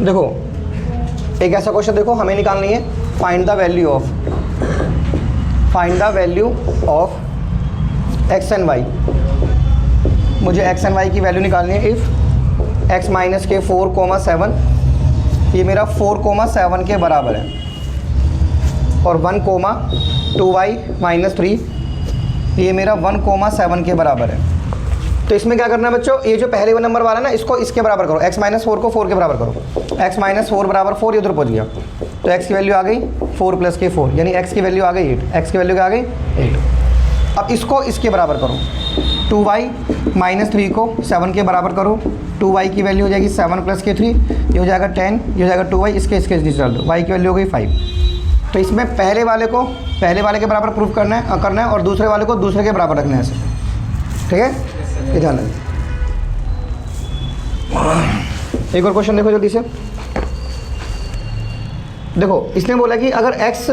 देखो एक ऐसा क्वेश्चन देखो, हमें निकालनी है find the value of x and y. मुझे एक्स एंड वाई की वैल्यू निकालनी है। इफ़ एक्स माइनस के 4,7 ये मेरा 4,7 के बराबर है और 1,2y माइनस 3 ये मेरा 1,7 के बराबर है। तो इसमें क्या करना है बच्चों, ये जो पहले नंबर वाला है ना इसको इसके बराबर करो, x माइनस 4 को 4 के बराबर करो। x माइनस 4 बराबर 4, ये उधर पहुँच गया तो x की वैल्यू आ गई 4 प्लस के 4, यानी x की वैल्यू आ गई 8। x की वैल्यू क्या आ गई 8। अब इसको इसके बराबर करो, 2y माइनस 3 को 7 के बराबर करो। 2y की वैल्यू हो जाएगी 7 प्लस के 3, ये हो जाएगा 10, ये हो जाएगा 2y, इसके नीचे डाल दो, y की वैल्यू हो गई 5। तो इसमें पहले वाले के बराबर प्रूफ करना है और दूसरे वाले को दूसरे के बराबर रखना है ऐसे, ठीक है। ये ध्यान रखना। एक और क्वेश्चन देखो जल्दी से। देखो इसने बोला कि अगर x,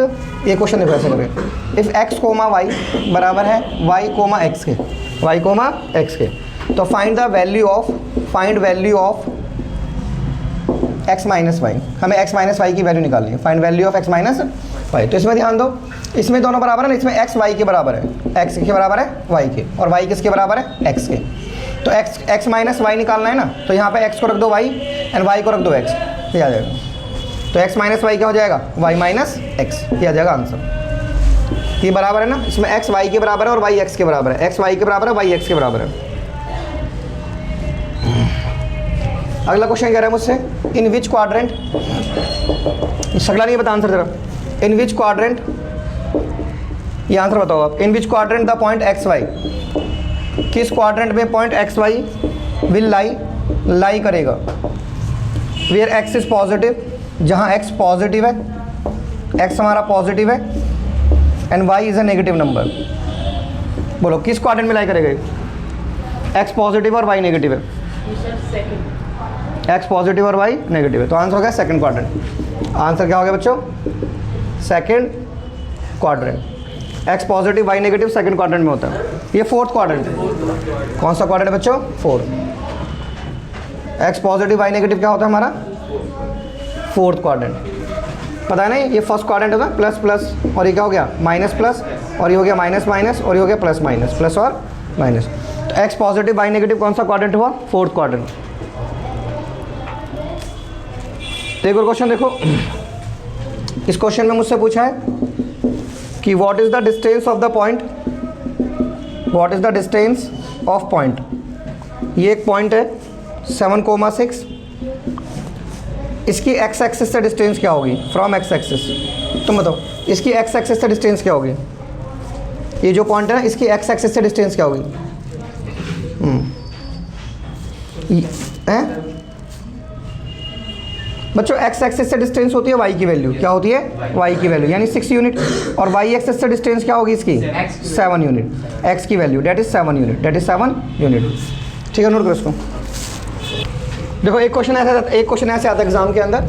ये क्वेश्चन देखो ऐसे करें, इफ़ x कोमा y बराबर है y कोमा x के, तो find value of x minus y. हमें x माइनस वाई की वैल्यू निकालनी है। Find value of x minus y. तो इसमें ध्यान दो, इसमें दोनों बराबर है ना, इसमें x y के बराबर है, x के बराबर है y के, और y किसके बराबर है x के। तो x माइनस वाई निकालना है ना, तो यहाँ पे x को रख दो y एंड y को रख दो x, ये आ जाएगा। तो x माइनस वाई क्या हो जाएगा y माइनस x, ये आ जाएगा आंसर। ये बराबर है ना, इसमें x y के बराबर है और y x के बराबर है, x y के बराबर है, y x के बराबर है। अगला क्वेश्चन कह रहा है मुझसे, इन विच क्वाड्रेंट, सगला नहीं पता आंसर जरा, इन विच क्वाड्रेंट, ये आंसर बताओ आप। In which quadrant the point x y, किस क्वाड्रेंट में point x y will lie करेगा। वेयर एक्स इज पॉजिटिव, जहाँ एक्स पॉजिटिव है, एक्स हमारा पॉजिटिव है and y is a negative number. बोलो किस क्वाड्रेंट में लाई करेगा, एक्स पॉजिटिव और वाई नेगेटिव है, एक्स पॉजिटिव और वाई नेगेटिव है, तो आंसर हो गया सेकंड क्वाड्रेंट। आंसर क्या हो गया बच्चों, second quadrant. X positive y negative second quadrant में होता है। ये फोर्थ क्वाड्रेंट है। कौन सा क्वाड्रेंट है बच्चों, fourth. X positive y negative क्या होता है हमारा, फोर्थ क्वाड्रेंट। पता है ना, ये फर्स्ट क्वाड्रेंट होता है प्लस प्लस, और ये क्या हो गया माइनस प्लस, और ये हो गया माइनस माइनस, और ये हो गया प्लस माइनस, प्लस और माइनस। तो एक्स पॉजिटिव वाई नेगेटिव कौन सा क्वाड्रेंट हुआ, फोर्थ क्वाड्रेंट। एक और क्वेश्चन देखो, इस क्वेश्चन में मुझसे पूछा है कि what is the distance of the point, what is the distance of point. ये एक पॉइंट है 7,6, इसकी एक्स एक्सिस से डिस्टेंस क्या होगी, फ्रॉम एक्स एक्सिस। तुम बताओ इसकी एक्स एक्सिस से डिस्टेंस क्या होगी, ये जो पॉइंट है ना इसकी एक्स एक्सिस से डिस्टेंस क्या होगी। बच्चों एक्स एक्सिस से डिस्टेंस होती है वाई की वैल्यू, क्या होती है वाई की वैल्यू, यानी 6 यूनिट, और वाई एक्सिस से डिस्टेंस क्या होगी इसकी 7 यूनिट। एक्स की value that is 7 unit, that is 7 unit. ठीक है, नोट करो इसको। देखो एक क्वेश्चन ऐसे आता है एग्जाम के अंदर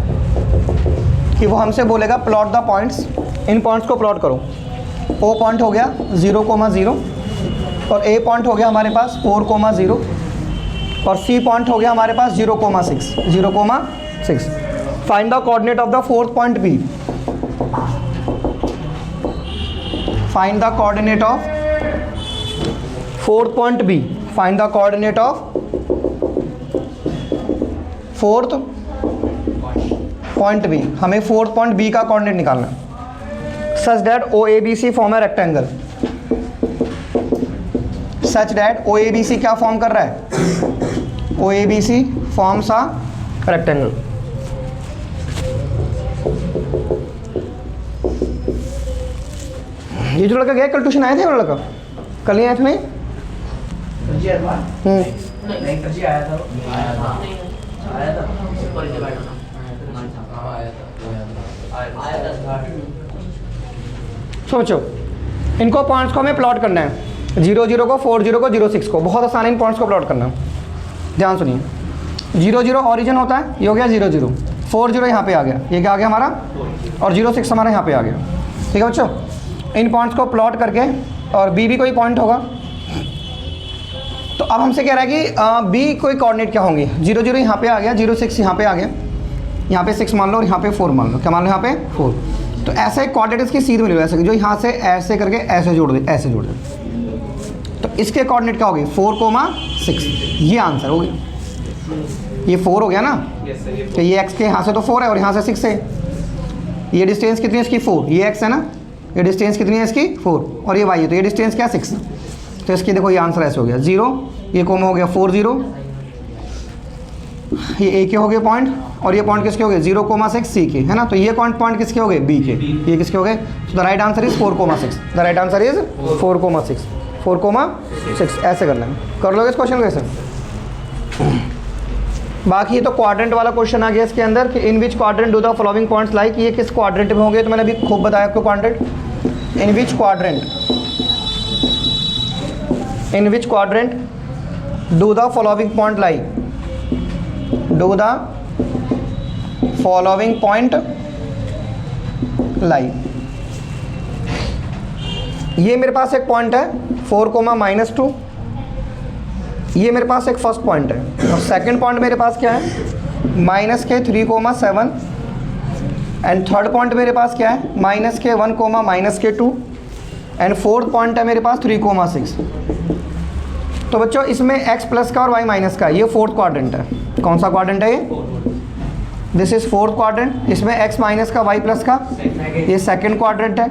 कि वो हमसे बोलेगा प्लॉट द पॉइंट्स, इन पॉइंट्स को प्लॉट करो। ओ पॉइंट हो गया 0,0 और ए पॉइंट हो गया हमारे पास 4,0 और सी पॉइंट हो गया हमारे पास 0,6। Find the coordinate of the fourth point B. Find the coordinate of fourth point B. Find the coordinate of fourth point B. हमें फोर्थ पॉइंट बी का कोऑर्डिनेट निकालना है। सच दैट OABC फॉर्म है rectangle. Such that OABC क्या form कर रहा है, OABC forms a rectangle. ये जो लड़का गया कल ट्यूशन आए थे, वो लड़का कल नहीं आया था, नहीं सोचो इनको पॉइंट्स को हमें प्लॉट करना है, 0,0 को, 4,0 को, 0,6 को। बहुत आसान है इन पॉइंट्स को प्लॉट करना। ध्यान सुनिए, 0,0 ऑरिजिन होता है, ये हो गया 0,0, 4,0 यहाँ पे आ गया, ये क्या आ गया हमारा, और 0,6 हमारा यहाँ पे आ गया। ठीक है बच्चों, इन पॉइंट्स को प्लॉट करके, और बी भी कोई पॉइंट होगा। तो अब हमसे कह रहा है कि बी कोई कोऑर्डिनेट क्या होंगी, 0,0 यहाँ पे आ गया, 0,6 यहाँ पे आ गया, यहाँ पे 6 मान लो और यहाँ पे 4 मान लो, क्या मान लो यहाँ पे 4। तो ऐसे कोऑर्डिनेट इसकी सीध मिले ऐसे, जो यहाँ से ऐसे करके ऐसे जोड़ दे, ऐसे जोड़ दे, तो इसके कोऑर्डिनेट क्या होगी 4,6। ये आंसर हो गया, ये 4 हो गया ना, तो ये x के यहाँ से तो 4 है और यहाँ से 6 है। ये डिस्टेंस कितनी है इसकी 4, ये x है ना, ये डिस्टेंस कितनी है इसकी 4 और ये y है, तो ये डिस्टेंस क्या 6। तो इसकी देखो ये आंसर ऐसे हो गया 0, ये कोमा हो गया 4 0, ये a के हो गए पॉइंट और ये पॉइंट किसके हो गए 0,6 c के, है ना। तो ये पॉइंट किसके हो गए b के, ये किसके हो गए। तो the right answer is 4,6, the right answer is 4,6 ऐसे करना है। कर लोगे इस क्वेश्चन को ऐसे। बाकी ये तो क्वाड्रेंट वाला क्वेश्चन आ गया इसके अंदर कि in which quadrant do the following points lie, ये किस क्वाड्रेंट में होंगे, तो मैंने अभी खूब बताया आपको quadrant. In which quadrant do the following point like, do the following point like. ये मेरे पास एक पॉइंट है 4,-2, ये मेरे पास एक फर्स्ट पॉइंट है और सेकंड पॉइंट मेरे पास क्या है -3,7 एंड थर्ड पॉइंट मेरे पास क्या है -1,-2 एंड फोर्थ पॉइंट है मेरे पास 3,6। तो बच्चों इसमें x प्लस का और y माइनस का, ये फोर्थ क्वाड्रेंट है। कौन सा क्वाड्रेंट है ये, दिस इज फोर्थ क्वाड्रेंट। इसमें x माइनस का y प्लस का, ये सेकंड क्वाड्रेंट है।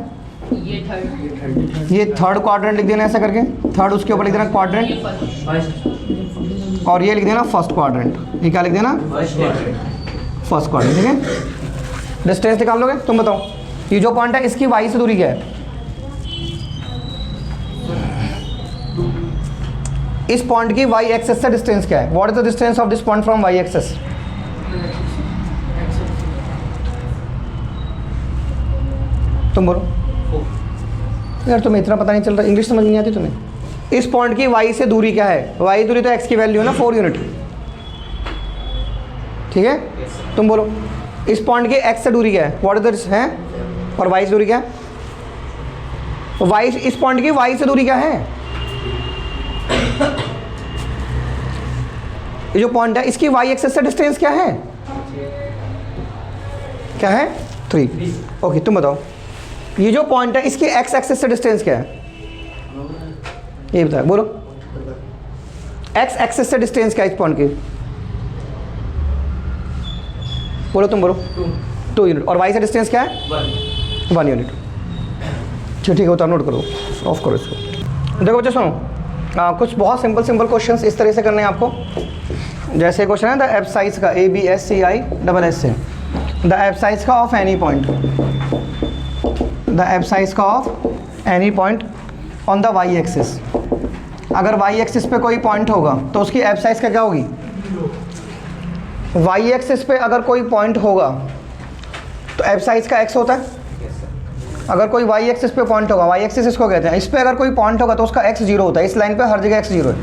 ये थर्ड क्वाड्रेंट लिख देना ऐसा करके, थर्ड उसके ऊपर लिख देना क्वाड्रेंट और ये लिख देना फर्स्ट क्वाड्रेंट। ये क्या लिख देना फर्स्ट क्वाड्रेंट, ठीक है। डिस्टेंस निकाल लोगे तुम बताओ, ये जो पॉइंट है इसकी y से दूरी क्या है, इस पॉइंट की y एक्सेस से डिस्टेंस क्या है, what is the distance of this point from y axis. तुम बोलो यार, तुम्हें इतना पता नहीं चल रहा, इंग्लिश समझ नहीं आती तुम्हें। इस पॉइंट की y से दूरी क्या है, y दूरी तो x की वैल्यू है ना 4 यूनिट, ठीक है। तुम बोलो इस पॉइंट की x से दूरी क्या है, व्हाट इज द है, और y से दूरी क्या है, y इस पॉइंट की y से दूरी क्या है, ये जो पॉइंट है इसकी y एक्सेस से डिस्टेंस क्या है, क्या है 3। ओके तुम बताओ ये जो पॉइंट है इसकी x एक्सेस से डिस्टेंस क्या है, ये बताओ बोलो, x एक्सेस से डिस्टेंस क्या है इस पॉइंट की, बोलो तुम बोलो 2 यूनिट, और y से डिस्टेंस क्या है 1 यूनिट। चलो ठीक है, उतार नोट करो, ऑफ करो इसको। देखो बच्चे सुनो, कुछ बहुत सिंपल क्वेश्चंस इस तरह से करने हैं आपको। जैसे क्वेश्चन है द एफ साइज का ABSCISS से, द एफ साइज का of any point, the F size का of any point on the y axis. अगर वाई एक्सिस पे कोई पॉइंट होगा तो उसकी एफ साइज का क्या होगी, वाई एक्सिस पे अगर कोई पॉइंट होगा तो एफ साइज का x होता है। अगर कोई वाई एक्सिस पे पॉइंट होगा, वाई एक्सिस इसको कहते हैं, इस पे अगर कोई पॉइंट होगा तो उसका x 0 होता है। इस लाइन पे हर जगह x 0 है,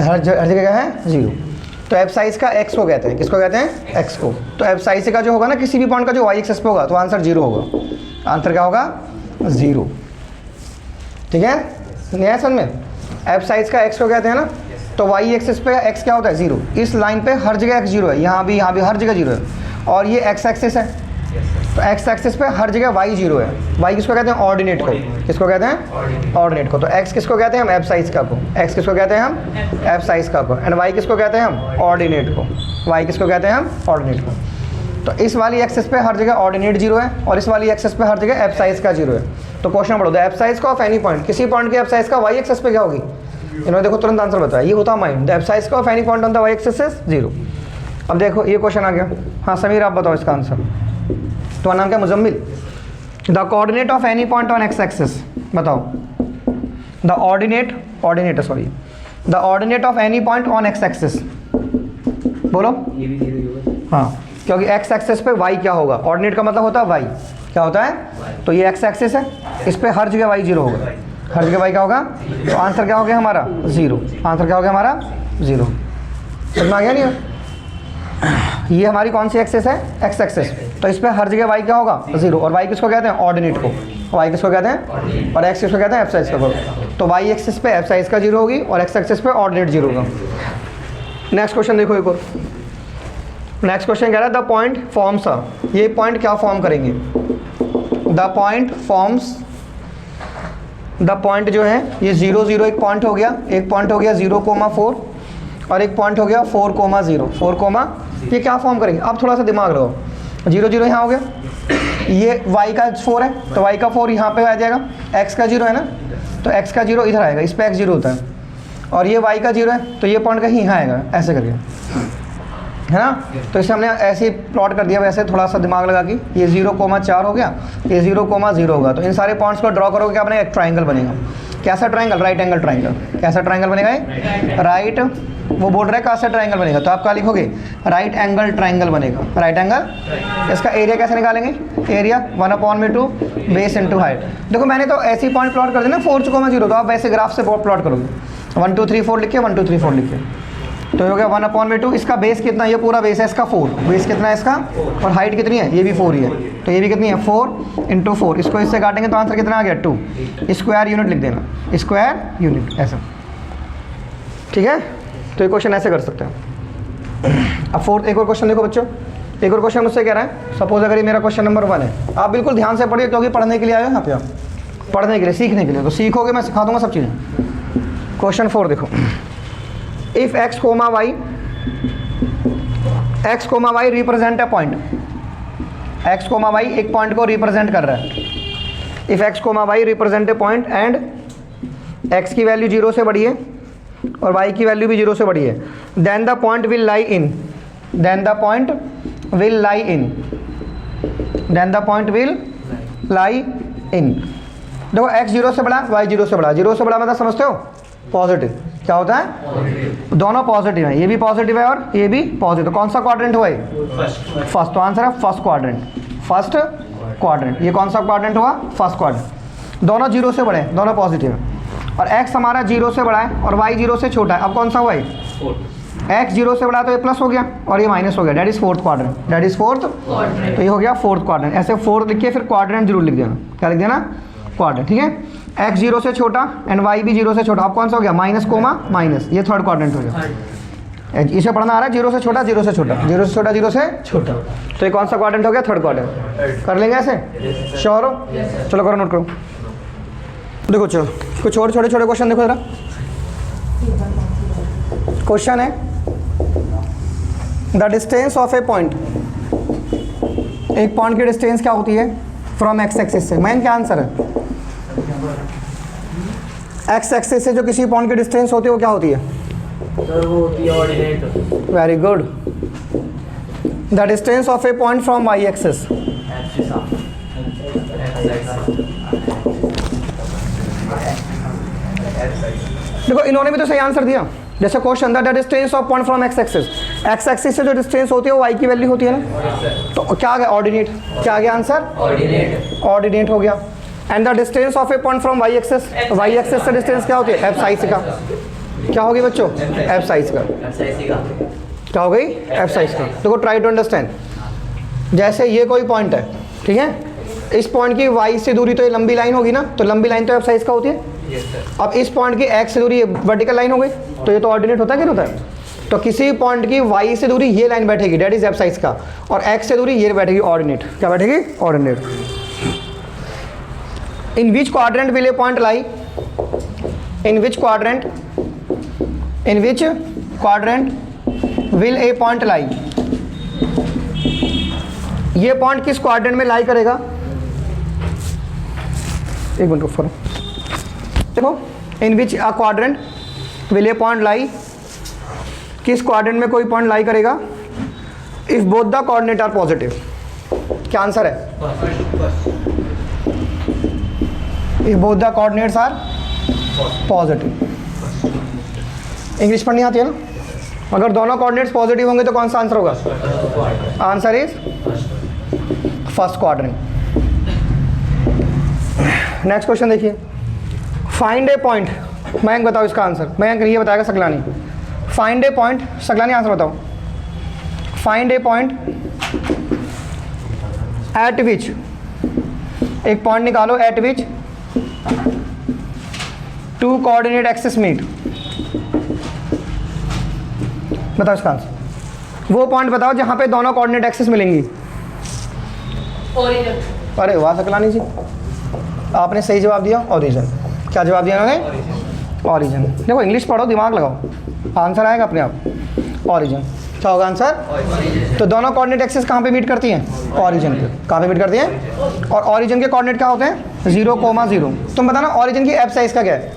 हर जगह है 0। तो एफ साइज का x को कहते हैं, किसको कहते हैं x को। तो एफ साइज का जो होगा ना किसी भी पॉइंट का जो वाई एक्सिस पे होगा तो आंसर 0 होगा, आंसर क्या होगा 0, ठीक है। नहीं है समझ में, एफ साइज का x को कहते हैं ना, तो वाई एक्सिस पे x क्या होता है 0। इस लाइन पे हर जगह x 0 है, यहाँ भी हर जगह 0 है, और ये x एक्सिस है, तो x एक्सिस पे हर जगह y 0 है। y किसको कहते हैं ऑर्डिनेट को, किसको कहते हैं ऑर्डिनेट को। तो x किसको कहते हैं हम एफ साइज का को, x किसको कहते हैं हम एफ साइज का को, एंड y किसको कहते हैं हम ऑर्डिनेट को, y किसको कहते हैं हम ऑर्डिनेट को। तो इस वाली एक्सिस पे हर जगह ऑर्डिनेट 0 है और इस वाली एक्सिस पे हर जगह एफ साइज का 0 है। तो क्वेश्चन पढ़ो, द एफ साइज का ऑफ एनी पॉइंट, किसी पॉइंट की एफ साइज का y एक्सिस पे क्या होगी, इन्होंने देखो तुरंत आंसर बताया, ये होता माइंड, द एफ साइज का of any point on the y axis is 0। अब देखो ये क्वेश्चन आ गया। हाँ समीर आप बताओ इसका आंसर, तुम्हारा नाम क्या Muzammil. The coordinate of any point on x axis, बताओ the ordinate of any point on x axis, बोलो। हाँ क्योंकि x एक्सिस पे y क्या होगा, ऑर्डिनेट का मतलब होता है y, क्या होता है, तो ये x एक्सिस है, इस पे हर जगह y 0 होगा, हर जगह y क्या होगा, तो आंसर क्या हो गया हमारा 0, आंसर क्या हो गया हमारा 0। समझ में आ गया नहीं, ये हमारी कौन सी एक्सिस है x एक्सिस, तो इस पे हर जगह y क्या होगा 0, और y किसको कहते हैं ऑर्डिनेट को, y किसको कहते हैं, और x किसको कहते हैं एफ साइज का। तो y एक्सिस पे एफ साइज का 0 होगी और x एक्सिस पे ऑर्डिनेट 0 होगा। नेक्स्ट क्वेश्चन देखो एक और, नेक्स्ट क्वेश्चन कह रहा है द पॉइंट फॉर्म्स अ, ये पॉइंट क्या फॉर्म करेंगे, the point forms, the point जो है ये 0 0 एक पॉइंट हो गया, एक पॉइंट हो गया 0,4 और एक पॉइंट हो गया 4,0 4, ये क्या फॉर्म करेंगे। अब थोड़ा सा दिमाग लगाओ, 0 0 यहाँ हो गया, ये y का 4 है तो y का 4 यहाँ पे आ जाएगा, x का 0 है ना तो x का 0 इधर आएगा, इस पे x 0 होता है, और ये y का 0 है तो ये पॉइंट कहीं यहाँ आएगा, ऐसे करके, है ना। तो इसे हमने ऐसे ही प्लॉट कर दिया, वैसे थोड़ा सा दिमाग लगा कि ये 0,4 हो गया, ये 0,0 होगा, तो इन सारे पॉइंट्स को ड्रॉ करोगे क्या बनेगा, एक ट्राइंगल बनेगा। कैसा ट्राइंगल, राइट एंगल ट्राइंगल। कैसा ट्राइंगल बनेगा, राइट, वो बोल रहा है कैसा ट्राइंगल बनेगा, तो आप क्या लिखोगे, राइट एंगल ट्राइंगल बनेगा, राइट एंगल। इसका एरिया कैसे निकालेंगे, एरिया 1/2 बेस इंटू हाइट। देखो मैंने तो ऐसे ही पॉइंट प्लॉट कर देना 4,0, तो आप वैसे ग्राफ से प्लॉट करोगे, 1 2 3 4 लिखिए, 1 2 3 4 लिखिए, तो हो गया 1/2। इसका बेस कितना, ये पूरा बेस है इसका 4, बेस कितना है इसका, और हाइट कितनी है, ये भी 4 ही है, तो ये भी कितनी है 4 × 4, इसको इससे काटेंगे तो आंसर कितना आ गया 2, स्क्वायर यूनिट लिख देना, स्क्वायर यूनिट ऐसा, ठीक है। तो ये क्वेश्चन ऐसे कर सकते हैं। अब फोर्थ एक और क्वेश्चन देखो बच्चों, एक और क्वेश्चन मुझसे कह रहा है, सपोज अगर ये मेरा क्वेश्चन नंबर 1 है, आप बिल्कुल ध्यान से पढ़िए क्योंकि पढ़ने के लिए आए हो यहाँ पे, आप पढ़ने के लिए, सीखने के लिए, तो सीखोगे, मैं सिखा दूंगा सब चीज़ें। क्वेश्चन 4 देखो, if x, y represent a point, x, y एक पॉइंट को रिप्रेजेंट कर रहा है, if x, y represent a point and x की वैल्यू 0 से बड़ी है और y की वैल्यू भी 0 से बड़ी है, then the point will lie in, then the point will lie in, then the point will lie in. देखो x 0 से बड़ा, y 0 से बड़ा, 0 से बड़ा मतलब समझते हो पॉजिटिव, क्या होता है, दोनों पॉजिटिव हैं, ये भी पॉजिटिव है और ये भी पॉजिटिव, तो कौन सा क्वाड्रेंट हुआ है, फर्स्ट, तो आंसर है फर्स्ट क्वाड्रेंट, फर्स्ट क्वाड्रेंट। ये कौन सा क्वाड्रेंट हुआ, फर्स्ट क्वाड्रेंट, दोनों 0 से बड़े हैं, दोनों पॉजिटिव हैं, और x हमारा 0 से बड़ा है और y 0 से छोटा है। अब कौन सा हुआ है, x 0 से बड़ा तो ये प्लस हो गया और ये माइनस हो गया, that is fourth quadrant, that is fourth, तो ये हो गया फोर्थ क्वाड्रेंट। ऐसे फोर्थ लिख के फिर क्वाड्रेंट जरूर लिख देना, क्या लिख देना, क्वाड्रेंट, ठीक है। x 0 से छोटा एंड y भी 0 से छोटा, अब कौन सा हो गया, माइनस कोमा माइनस, ये थर्ड क्वाड्रेंट हो गया। इसे पढ़ना आ रहा है 0 से छोटा, 0 से छोटा, 0 से छोटा, 0 से छोटा, तो ये कौन सा क्वाड्रेंट हो गया, थर्ड क्वाड्रेंट। कर लेंगे ऐसे, श्योर हो, चलो करो, नोट करो। देखो चलो कुछ और छोटे छोटे क्वेश्चन देखो जरा। क्वेश्चन है the distance of a point, एक पॉइंट की डिस्टेंस क्या होती है फ्रॉम एक्स एक्सिस से, मैन क्या आंसर है, एक्स एक्सिस से जो किसी पॉइंट की डिस्टेंस होती है वो क्या होती है, सर वो होती है ordinate. Very good. The distance of a point from y axis, देखो इन्होंने भी तो सही आंसर दिया, जैसे question the distance of point from x axis, x axis से जो डिस्टेंस होती है वो वाई की वैल्यू होती है ना, तो क्या आ गया ऑर्डिनेट, क्या आ गया आंसर, ऑर्डिनेट, ऑर्डिनेट हो गया। And the distance of a point from y axis, y axis से डिस्टेंस क्या होती है, एफ साइज का, क्या होगी बच्चों, एफ साइज का, क्या हो गई, एफ साइज का। देखो ट्राई टू अंडरस्टैंड, जैसे ये कोई पॉइंट है, ठीक है, इस पॉइंट की वाई से दूरी तो ये लंबी लाइन होगी ना, तो लंबी लाइन तो एफ साइज का होती है। अब इस पॉइंट की एक्स से दूरी वर्टिकल लाइन हो गई, तो ये तो ऑर्डिनेट होता है कि नहीं होता है, तो किसी पॉइंट की वाई से दूरी ये लाइन बैठेगी, डेट इज एफ साइज का, और एक्स से दूरी ये बैठेगी ऑर्डिनेट, क्या बैठेगी, ordinate. In which quadrant will a point lie, in which quadrant, in which quadrant will a point लाई, ये पॉइंट किस क्वाड्रेंट में लाई करेगा, एक मिनट रुको, देखो in which a quadrant will a point lie, किस क्वाड्रेंट में कोई पॉइंट लाई करेगा, if both the coordinate are positive, क्या आंसर है, if both the coordinates are positive. English पढ़नी आती है ना, अगर दोनों कोऑर्डिनेट्स पॉजिटिव होंगे तो कौन सा आंसर होगा, answer is first quadrant. Next question देखिए, फाइंड ए पॉइंट, मयंक बताओ इसका आंसर, मयंक ये बताएगा Saklani, find a point, Saklani answer बताओ, find a point at which, एक पॉइंट निकालो at which two coordinate axis meet, बताओ इसका आंसर, वो पॉइंट बताओ जहाँ पे दोनों कोऑर्डिनेट एक्सिस मिलेंगी। ओरिजिन। अरे वाह सकलानी जी, आपने सही जवाब दिया, ओरिजिन। क्या जवाब दिया उन्होंने? ओरिजिन। देखो इंग्लिश पढ़ो, दिमाग लगाओ, आंसर आएगा अपने आप। ओरिजिन। क्या होगा आंसर? तो दोनों कोऑर्डिनेट एक्सिस कहाँ पे मीट करती हैं? ओरिजिन पे। कहाँ पे मीट करती हैं? और ओरिजिन के कोऑर्डिनेट क्या होते हैं? 0,0। तुम बताना ओरिजिन की एफ साइज का क्या है?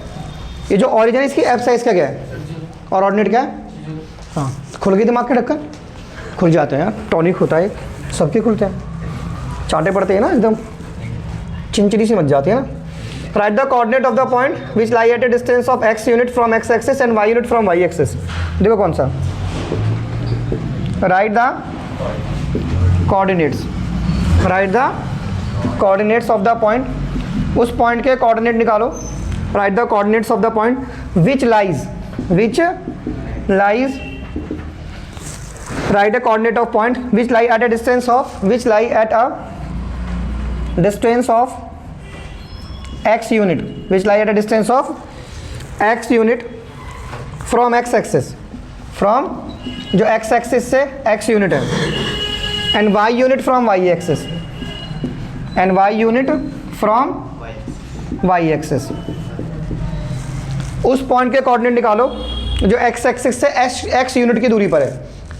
ये जो ओरिजिन है इसकी एफ साइज का क्या है? और ऑर्डिनेट क्या है? हाँ, खुल गई दिमाग के ढक्कन? खुल जाते हैं यार, टॉनिक होता है, सबके खुलते हैं, चाटे पड़ते हैं ना, एकदम चिंचड़ी सी मच जाती है ना। Right the coordinate of the point which lie at A distance of x unit from x axis and y unit from y axis. देखो कौन सा, right the coordinates, right the coordinates of the point, उस point के coordinate निकालो। Right the coordinates of the point which lies write a coordinate of point which lie at a distance of x unit, which lie at a distance of x unit from x axis, from जो x axis से x unit है, and y unit from y axis, and y unit from y axis। उस point के coordinate निकालो जो x axis से x unit की दूरी पर है,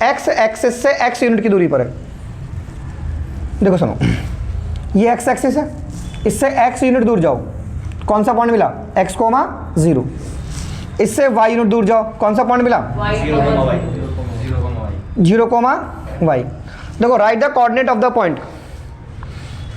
x एक्सिस से x यूनिट की दूरी पर है। देखो सुनो, ये x एक्सिस है, इससे x यूनिट दूर जाओ, कौन सा पॉइंट मिला? x, 0। इससे y यूनिट दूर जाओ, कौन सा पॉइंट मिला? 0,y। देखो right the coordinate of the point.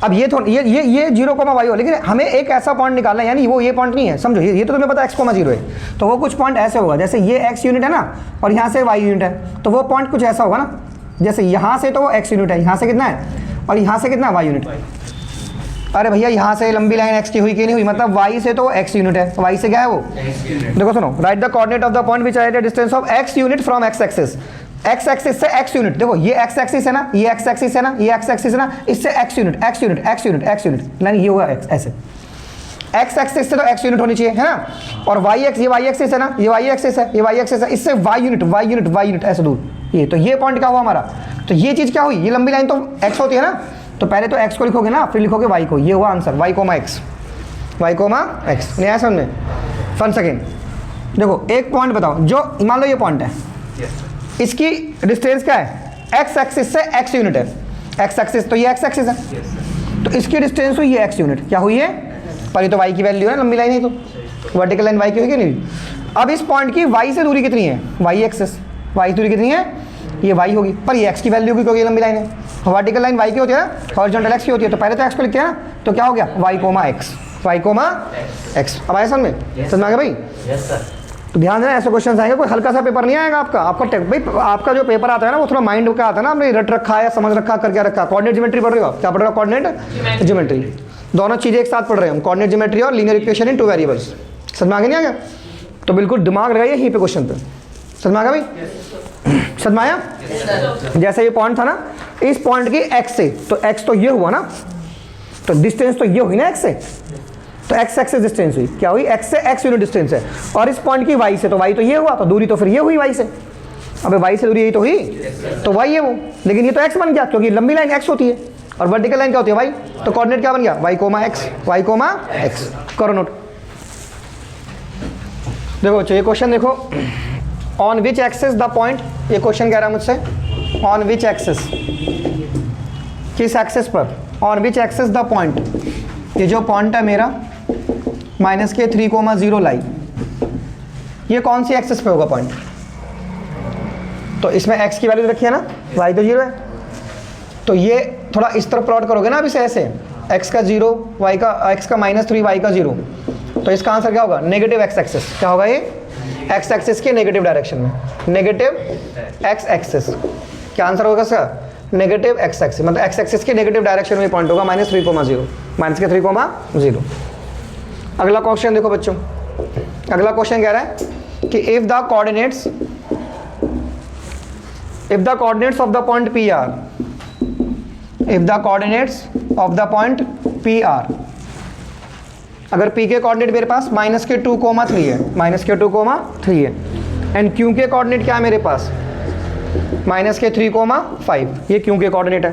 अब ये 0,y हो, लेकिन हमें एक ऐसा पॉइंट निकालना है, यानी वो ये पॉइंट नहीं है, समझो, ये तो तुम्हें पता है x, 0 है, तो वो कुछ पॉइंट ऐसे होगा, जैसे ये x यूनिट है ना, और यहाँ से y यूनिट है, तो वो पॉइंट कुछ ऐसा होगा ना, जैसे यहाँ से तो वो x यूनिट है, यहाँ से कितना है, और यहाँ से कितना है? y unit. अरे भैया यहाँ से लंबी लाइन x की हुई कि नहीं हुई? मतलब y से तो x यूनिट है, y से क्या है वो? देखो सुनो, write the coordinate of the point which are at distance of x unit from x axis. x axis से x यूनिट, देखो ये x एक्सिस है ना, ये x एक्सिस है ना, ये x एक्सिस है ना, इससे x unit, x unit, x unit, x unit, यानी ये होगा x, ऐसे x एक्सिस से तो x यूनिट होनी चाहिए, है ना। और y एक्स, ये y एक्सिस है ना, ये y एक्सिस है, ये y एक्सिस है, इससे y unit, y unit, y unit ऐसे दूर, ये तो ये पॉइंट क्या हुआ हमारा? तो ये चीज़ क्या हुई? ये लंबी लाइन तो x होती है ना, तो पहले तो x को लिखोगे ना, फिर लिखोगे y को, ये हुआ answer, y, x, y, x। नहीं आया समझ में? वन सेकेंड, देखो एक पॉइंट बताओ, जो मान लो ये पॉइंट है, इसकी डिस्टेंस क्या है? x एक्सिस से x यूनिट है, x एक्सिस तो ये x एक्सिस है, तो इसकी डिस्टेंस हुई ये x यूनिट, क्या हुई है? पर ये तो y की वैल्यू है, लंबी लाइन है, तो वर्टिकल लाइन y की हुई कि नहीं? अब इस पॉइंट की y से दूरी कितनी है? y एक्सिस, y की दूरी कितनी है? ये y होगी, पर ये x की वैल्यू होगी क्योंकि ये लंबी लाइन है। वर्टिकल लाइन y की होती है ना, हॉरिजॉन्टल x की होती है, तो पहले तो x को लिखते हैं ना, तो क्या हो गया? y, x, y, x। अब आया समझ में? समझ में आ गया भाई? Yes sir. तो ध्यान देना, ऐसे क्वेश्चन आएंगे, कोई हल्का सा पेपर नहीं आएगा आपका भाई, आपका जो पेपर आता है ना वो थोड़ा माइंड का आता है ना, आपने रट रखा है, समझ रखा, कर क्या रखा। कोऑर्डिनेट ज्योमेट्री पढ़ रहे हो, क्या पढ़ रहे हो? कोऑर्डिनेट ज्योमेट्री, दोनों चीज़ें एक साथ पढ़ रहे हैं हम, कोऑर्डिनेट ज्योमेट्री और लीनियर इक्वेशन इन 2 वेरिएबल्स। समझ में आ गया नहीं आ गया? तो बिल्कुल दिमाग लगाइए यहीं पे क्वेश्चन पे। समझ में आ गया भाई? समझ में आया? जैसे ये पॉइंट था ना, इस पॉइंट की x से, तो x तो ये हुआ ना, तो डिस्टेंस तो ये हुई ना x से, तो x एक्सिस डिस्टेंस हुई, क्या हुई? x से x यूनिट डिस्टेंस है, और इस पॉइंट की y से, तो y तो ये हुआ, तो दूरी तो फिर ये हुई y से। अबे y से दूरी यही तो हुई, तो y है वो, लेकिन ये तो x बन गया क्योंकि लंबी लाइन x होती है और वर्टिकल लाइन क्या होती है? y। तो कोऑर्डिनेट क्या बन गया? y, x, y, x। करो नोट। देखो ये क्वेश्चन देखो, on which axis the point, ये क्वेश्चन कह रहा है मुझसे, ऑन विच एक्सिस, किस एक्सिस पर, on which axis the point, ये जो पॉइंट है मेरा -के 3,0 लाई, ये कौन सी एक्सिस पे होगा पॉइंट? तो इसमें x की वैल्यू रखी है ना, y तो 0 है, तो ये थोड़ा इस तरफ प्लॉट करोगे ना, अब इसे ऐसे, x का 0, y का x का -3, y का 0, तो इसका आंसर क्या होगा? Negative x axis. क्या होगा ये? x एक्सिस के नेगेटिव डायरेक्शन में, नेगेटिव x एक्सिस। क्या आंसर होगा इसका? नेगेटिव x एक्सिस, मतलब x एक्सिस के नेगेटिव डायरेक्शन में पॉइंट होगा, -3,0, -के 3,0। अगला क्वेश्चन देखो बच्चों, अगला क्वेश्चन कह रहा है कि if the coordinates of the point P R, if the coordinates of the point P R, अगर p के कोऑर्डिनेट मेरे पास -के 2,3 है, -के 2,3 है, एंड q के कोऑर्डिनेट क्या है मेरे पास? -3,5 ये क्यू के कोऑर्डिनेट है।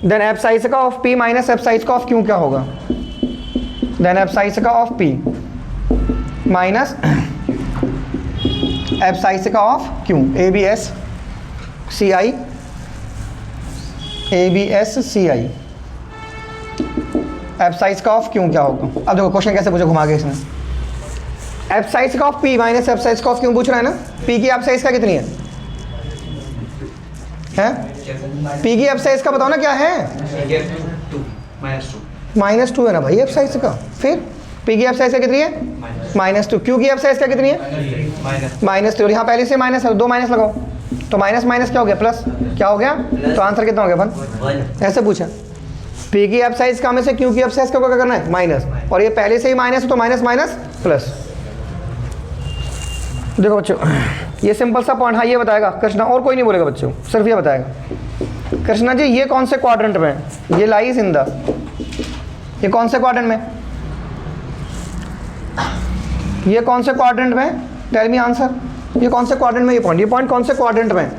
देन एफ साइज का of P minus F size का ऑफ क्यू क्या होगा? देन एफ साइज का of P minus F size का of Q, A B S C I, A B S C I. F size का of Q क्या होगा? अब देखो क्वेश्चन कैसे पूछे घुमा के इसने। एफ साइज का of P minus F size का ऑफ क्यू पूछ रहा है ना। पी की एफ साइज का कितनी है? पी की एफ साइज का बताओ ना क्या है? -2 है ना भाई एफ साइज का। फिर पी की एफ साइज का कितनी है? -2। क्यू की एफ साइज का कितनी है? -3। और यहाँ पहले से माइनस है, 2 माइनस लगाओ तो माइनस माइनस क्या हो गया? प्लस। क्या हो गया? तो आंसर कितना हो गया अपन? ऐसे पूछा। पी की एफ साइज का में से क्यू की एफ साइज का क्या करना है? माइनस। और ये पहले से ही माइनस है तो माइनस माइनस प्लस। देखो बच्चों ये सिंपल सा पॉइंट, हाँ ये बताएगा कृष्णा, और कोई नहीं बोलेगा बच्चों, सिर्फ ये बताएगा। कृष्णा जी ये कौन से क्वाड्रेंट में है? ये लाइज इन द, ये कौन से क्वाड्रेंट में? ये कौन से क्वाड्रेंट में? Tell me answer. ये कौन से क्वाड्रेंट में? ये पॉइंट कौन से क्वाड्रेंट में?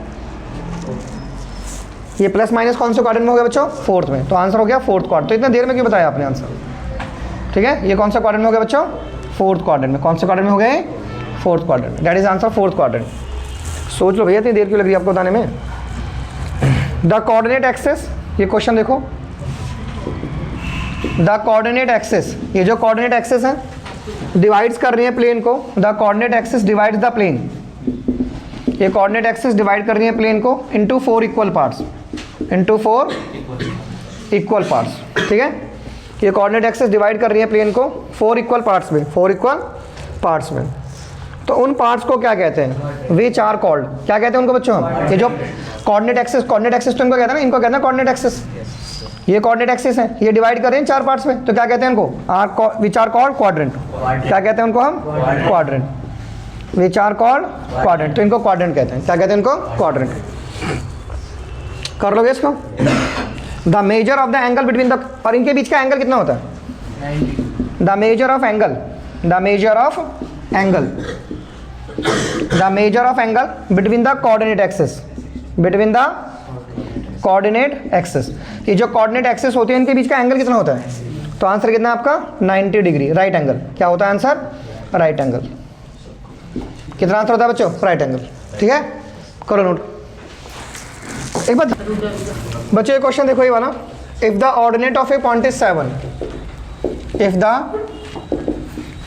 ये प्लस माइनस कौन से क्वाड्रेंट में हो गया बच्चों? 4th में। तो आंसर हो गया 4th क्वाड्रेंट। तो इतना देर में क्यों बताया आपने आंसर? ठीक है, ये कौन सा क्वाड्रेंट में हो गया बच्चों? 4th क्वाड्रेंट में। कौन से क्वाड्रेंट में हो गए? 4th quadrant. That is answer 4th quadrant. सोच लो भैया इतनी देर क्यों लग रही है आपको बताने में? द कोऑर्डिनेट एक्सिस, ये क्वेश्चन देखो। द कोऑर्डिनेट एक्सिस, ये जो कोऑर्डिनेट एक्सिस है डिवाइड्स कर रही है प्लेन को। The coordinate axis divides the plane. ये कोऑर्डिनेट एक्सिस डिवाइड कर रही है प्लेन को into 4 equal parts, into 4 equal parts. ठीक है, ये कोऑर्डिनेट एक्सिस डिवाइड कर रही है प्लेन को 4 इक्वल पार्ट्स में, 4 इक्वल पार्ट्स में। तो उन पार्ट्स को क्या कहते हैं? विच आर कॉल्ड, क्या कहते हैं उनको बच्चों? ये जो कोऑर्डिनेट एक्सिस तो इनको कहते हैं ना, इनको कहते हैं कोऑर्डिनेट एक्सिस। ये कोऑर्डिनेट एक्सिस है, ये डिवाइड कर रहे हैं 4 पार्ट्स में, तो क्या कहते हैं इनको? Which are called quadrant. क्या कहते हैं उनको हम? Quadrant. Which are called quadrant. तो इनको क्वाड्रेंट कहते हैं। क्या कहते हैं इनको? क्वाड्रेंट। कर लोगे इसको? The measure of the angle between the, और इनके बीच का एंगल कितना होता है? The measure of angle, the measure of angle, the measure of angle between the coordinate axis, between the coordinate axis. ये जो कोऑर्डिनेट एक्सिस होती है इनके बीच का एंगल कितना होता है? तो आंसर कितना है आपका? 90 डिग्री, राइट एंगल। क्या होता है आंसर? Right angle. कितना आंसर होता है बच्चों? Right angle. ठीक है, करो नोट। एक बात बच्चों, ये क्वेश्चन देखो ये वाला। If the ordinate of a point is 7, if the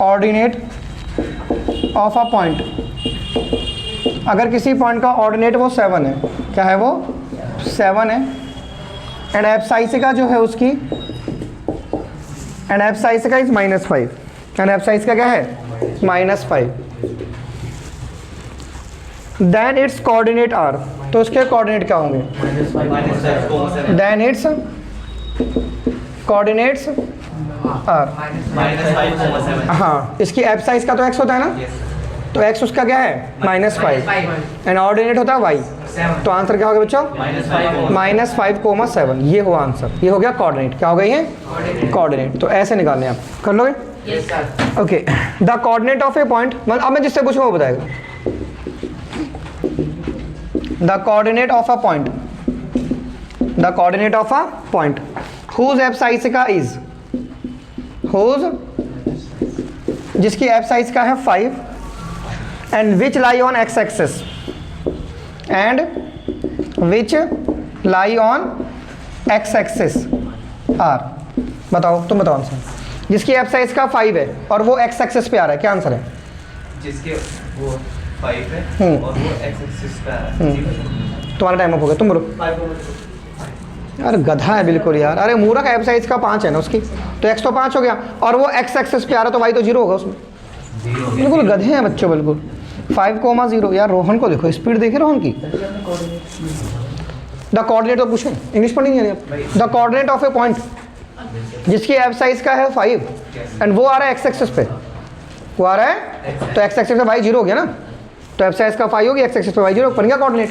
ordinate of a point, अगर किसी पॉइंट का ऑर्डिनेट वो 7 है, क्या है वो? 7 है। एंड एफ साइज का जो है उसकी, एंड एफ साइज का इज -5, एंड एफ साइज का क्या है? -5। देन इट्स कोऑर्डिनेट आर, तो उसके कोऑर्डिनेट क्या होंगे? Then its coordinates are. हाँ, इसकी एफ साइज का तो x होता है ना, तो x उसका क्या है? -5। एंड ऑर्डिनेट होता है y। तो आंसर क्या हो गया बच्चों? -5,7। ये हुआ आंसर, ये हो गया कोऑर्डिनेट। क्या हो गया ये? कोऑर्डिनेट। तो ऐसे निकालने आप, कर लोगे? Okay. The coordinate of a point, अब मैं जिससे पूछूंगा वो बताएगा। The coordinate of a point, the coordinate of a point whose F size का इज, हुज जिसकी एफ साइज का है 5, and which lie on x axis, and which lie on x axis are. बताओ, तुम बताओ आंसर। जिसकी F size का 5 है और वो एक्स एक्सिस पे आ रहा है, क्या आंसर है? जिसके वो 5 है और वो x एक्सिस पे आ रहा है। तुम्हारा टाइम अप हो गया, तुम बोलो। यार गधा है बिल्कुल यार। अरे मूरख, एफ साइज का 5 है ना उसकी, तो x तो 5 हो गया, और वो x एक्सिस पे आ रहा है तो y तो 0 होगा उसमें। बिल्कुल गधे हैं बच्चों, बिल्कुल। 5,0। यार रोहन को देखो, स्पीड देखे रोहन की। द कोऑर्डिनेट तो पूछे, इंग्लिश पढ़ी नहीं है। The coordinate of a point जिसकी एफ साइज का है 5 एंड वो आ रहा है एक्स एक्सिस पे, वो आ रहा है तो एक्स एक्सिस पे y 0 हो गया ना, तो एफ साइज का 5 होगी, एक्स एक्सिस पे y 0 बन गया coordinate.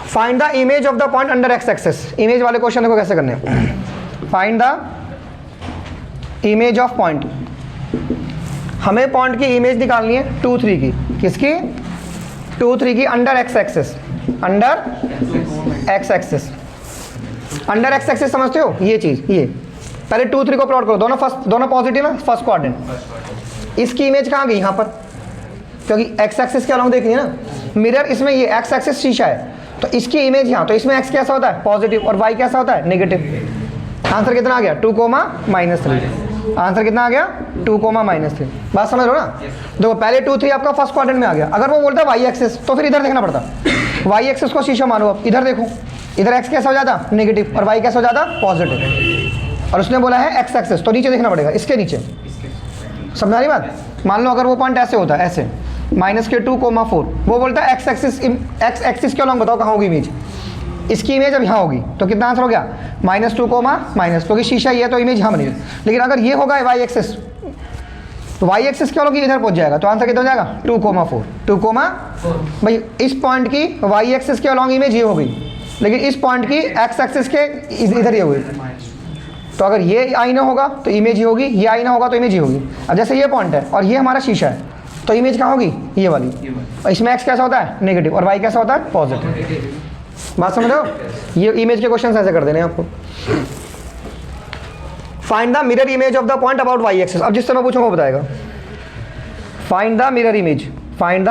Find the image of the point under x axis. Image वाले क्वेश्चन को कैसे करने हैं? Find the image of point, हमें पॉइंट की इमेज निकालनी है 2, 3 की। किसकी? 2 3 की under x axis, under x axis, under x axis समझते हो ये चीज़। ये पहले 2 3 को प्लॉट करो, दोनों पॉजिटिव है, फर्स्ट क्वाड्रेंट। इसकी इमेज कहाँ गई? यहाँ पर, क्योंकि एक्स एक्सिस के अलॉन्ग देख रही है ना मिरर, इसमें ये एक्स एक्सिस शीशा है तो इसकी इमेज यहाँ, तो इसमें एक्स कैसा होता है? पॉजिटिव, और वाई कैसा होता है? नेगेटिव। आंसर कितना आ गया? 2,-3। आंसर कितना आ गया? 2,-3। बात समझ लो ना? देखो पहले 2 3 आपका फर्स्ट क्वाड्रेंट में आ गया। अगर वो बोलता है वाई एक्सिस तो फिर इधर देखना पड़ता, वाई एक्सिस को शीशा मानो। अब इधर देखो, इधर एक्स कैसा हो जाता? नेगेटिव, और वाई कैसा हो जाता? पॉजिटिव। और उसने बोला है एक्स एक्सिस, तो नीचे देखना पड़ेगा, इसके नीचे। समझ आ रही बात? मान लो अगर वो पॉइंट ऐसे होता है, ऐसे -2,4, वो बोलता है एक्स एक्सिस के अलॉन्ग बताओ कहाँ होगी इमेज। इसकी इमेज अब यहाँ होगी, तो कितना आंसर हो गया? -2, क्योंकि शीशा ये है तो इमेज यहाँ बनेगी। लेकिन अगर ये होगा वाई एक्सिस, तो वाई एक्सिस के अलॉन्ग इधर पहुँच जाएगा, तो आंसर कितना हो जाएगा? 2,4। 2, भाई इस पॉइंट की वाई एक्सिस के अलॉन्ग इमेज ये हो गई, लेकिन इस पॉइंट की एक्स एक्सिस के इधर ये हुई। तो अगर ये आईना होगा तो इमेज ही होगी, ये आईना होगा तो इमेज ही होगी। अब जैसे ये पॉइंट है और ये हमारा शीशा है, तो इमेज कहाँ होगी? ये वाली। और इसमें एक्स कैसा होता है? नेगेटिव, और वाई कैसा होता है? पॉजिटिव। बात समझ रहे हो? ये इमेज के क्वेश्चन ऐसे कर देने हैं आपको। Find the mirror image of the point about y axis. अब जिससे मैं पूछूंगा वो बताएगा। Find the mirror image, find the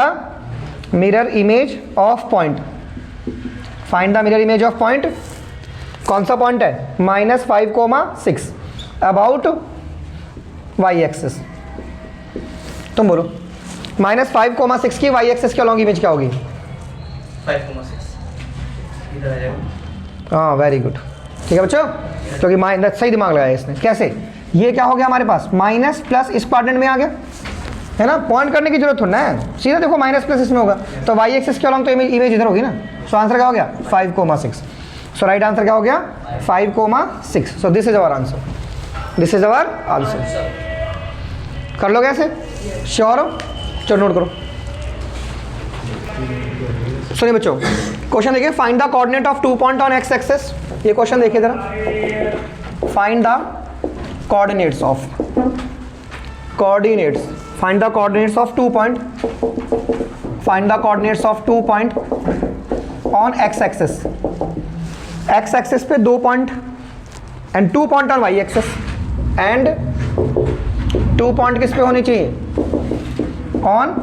mirror image of point, find the mirror image of point. कौन सा पॉइंट है? -5,6 अबाउट वाई एक्सिस। तुम बोलो -5,6 की वाई एक्सिस के अलॉन्ग इमेज क्या होगी? 5,6 इधर आ जाएगा। हाँ वेरी गुड, ठीक है बच्चों, क्योंकि माइनस सही दिमाग लगाया इसने। कैसे? ये क्या हो गया हमारे पास? माइनस प्लस इस क्वाड्रेंट में आ गया है ना, पॉइंट करने की जरूरत थोड़ा है, सीधा देखो माइनस प्लस इसमें होगा, तो वाई एक्सिस के अलॉन्ग तो इमेज इधर होगी ना। सो आंसर क्या हो गया? 5,6। सो राइट आंसर क्या हो गया? 5,6। So this is our answer, this is our answer. कर लो कैसे? श्योर हो? चलो नोट करो। सुनिए बच्चों, क्वेश्चन देखिए, find the coordinate of 2 point on x axis. ये क्वेश्चन देखिए जरा। Find the coordinates of, coordinates, find the coordinates of 2 point, find the coordinates of 2 point on x axis. X axis पे 2 point and 2 point on y axis, and 2 point किस पे होनी चाहिए? On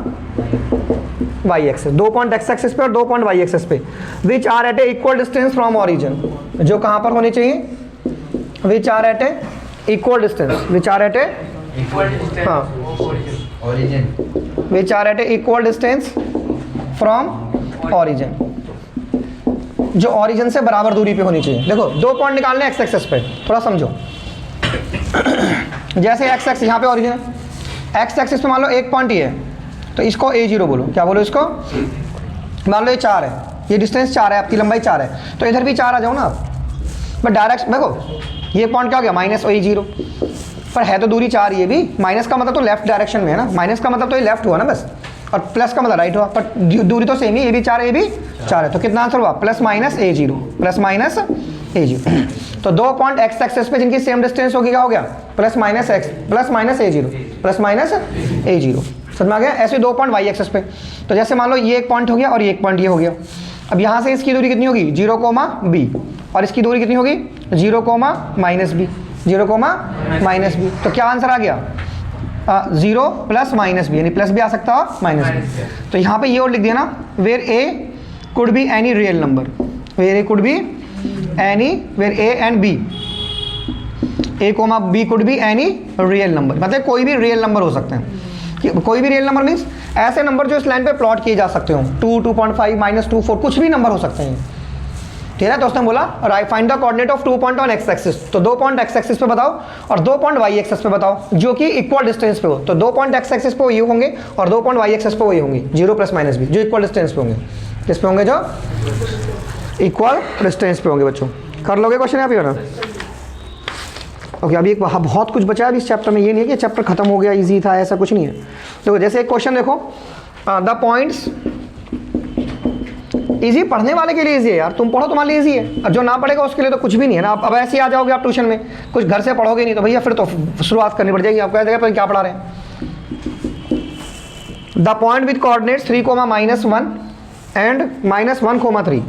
y axis. 2 point x axis पे और 2 point y axis पे, विच are at a equal distance from origin. जो कहाँ पर होनी चाहिए? Which are at a equal distance, which are at a हाँ origin, which are at a equal distance from origin, जो ओरिजिन से बराबर दूरी पे होनी चाहिए। देखो 2 पॉइंट निकालने एक्स एक्सिस पे, थोड़ा समझो। जैसे एक्स एक्सिस यहाँ पे ओरिजिन है, एक्स एक्सिस पे मान लो एक पॉइंट ही है, तो इसको A0 बोलो। क्या बोलो इसको? मान लो ये 4 है, ये डिस्टेंस 4 है, आपकी लंबाई 4 है, तो इधर भी 4 आ जाओ ना आप। बट डायरेक्ट देखो ये पॉइंट क्या हो गया? -A0, पर है तो दूरी 4, ये भी माइनस का मतलब तो लेफ्ट डायरेक्शन में है ना, माइनस का मतलब तो ये लेफ्ट हुआ ना बस, और प्लस का मतलब राइट हुआ, पर दूरी तो सेम ही, ये भी 4 है, ये भी 4 है, तो कितना आंसर हुआ? +-A0, +-A0। तो 2 पॉइंट एक्स एक्सिस पे जिनकी सेम डिस्टेंस होगी क्या हो गया? +-A0, +-A0। समझ में आ गया? ऐसे 2 पॉइंट वाई एक्सिस पे, तो जैसे मान लो ये एक पॉइंट हो गया और ये एक पॉइंट ये हो गया। अब यहाँ से इसकी दूरी कितनी होगी? 0,b, और इसकी दूरी कितनी होगी? 0,-b, 0,-b। तो क्या आंसर आ गया? 0 +-b, यानी प्लस भी आ सकता है माइनस भी। तो यहाँ पे ये और लिख दिया ना, where a could be any real number, where a could be any, where a and b, a comma b could be any real number, मतलब कोई भी रियल नंबर हो सकते हैं। कोई भी रियल नंबर मीन्स ऐसे नंबर जो इस लाइन पे प्लॉट किए जा सकते हो, 2, 2.5, -2, 4, कुछ भी नंबर हो सकते हैं। ठीक है, तो उसने बोला find the coordinate of 2 point on x axis, तो 2 पॉइंट एक्स एक्सिस पे बताओ और 2 पॉइंट वाई एक्सिस पे बताओ जो कि इक्वल डिस्टेंस पे हो। तो 2 पॉइंट एक्स एक्सिस पे ये होंगे और 2 पॉइंट वाई एक्सिस पे वही होंगे, 0 +-b, जो इक्वल डिस्टेंस पे होंगे। किस पे होंगे? जो इक्वल डिस्टेंस पे होंगे। बच्चों कर लोगे क्वेश्चन यहाँ पे ना? ओके, अभी एक बहुत कुछ बचा है इस चैप्टर में, ये नहीं है कि चैप्टर खत्म हो गया, इजी था, ऐसा कुछ नहीं है। देखो जैसे एक क्वेश्चन देखो, द पॉइंट्स, इजी पढ़ने वाले के लिए इजी है यार, तुम पढ़ो तुम्हारे लिए इजी है, और जो ना पढ़ेगा उसके लिए तो कुछ भी नहीं है ना। अब ऐसे ही आ जाओगे आप ट्यूशन में, कुछ घर से पढ़ोगे नहीं तो भैया फिर तो शुरुआत करनी पड़ जाएगी, आपको कह क्या पढ़ा रहे हैं। The point with coordinates 3, -1 and -1,3।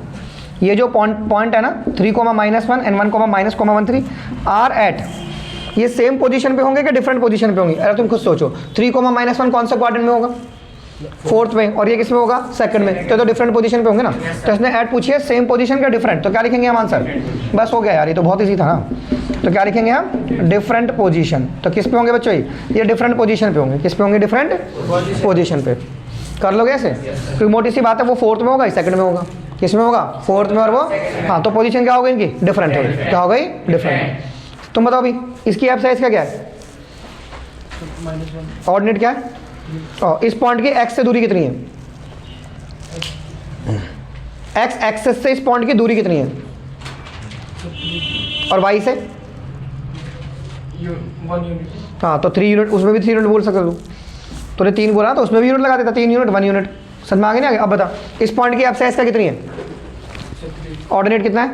ये जो पॉइंट है ना 3,-1 एंड 1,-1,3 आर एट, ये सेम पोजीशन पे होंगे कि डिफरेंट पोजीशन पे होंगे? अरे तुम खुद सोचो, 3,-1 कौन सा क्वाड्रेंट में होगा? फोर्थ में, और ये किस में होगा? सेकंड में। तो डिफरेंट पोजीशन पे होंगे ना। तो इसने ऐड पूछी है सेम पोजीशन का डिफरेंट, तो क्या लिखेंगे हम आंसर? बस हो गया यार, ये तो बहुत ईजी था ना। तो क्या लिखेंगे हम? Different position. तो किस पे होंगे बच्चों? ये डिफरेंट पोजीशन पे होंगे। किस पे होंगे? डिफरेंट पोजीशन पे। कर लोगे ऐसे? क्योंकि मोटी सी बात है, वो फोर्थ में होगा, सेकंड में होगा। किस में होगा? फोर्थ में। और वो हाँ, तो पोजीशन क्या हो गई इनकी? डिफरेंट हो गई। क्या हो गई? डिफरेंट। तुम बताओ अभी इसकी एफ साइज का क्या है? ऑर्डिनेट क्या है? और इस पॉइंट की एक्स से दूरी कितनी है? एक्स एक्सेस से इस पॉइंट की दूरी कितनी है? और वाई से? 1 यूनिट। हाँ, तो 3 यूनिट, उसमें भी 3 यूनिट बोल सकते हो। तूने 3 बोला तो उसमें भी यूनिट लगा देता। 3 यूनिट, 1 यूनिट। समझ में आ गया नहीं? अब बता इस पॉइंट की एफ साइज का कितनी है? ऑर्डिनेट कितना है?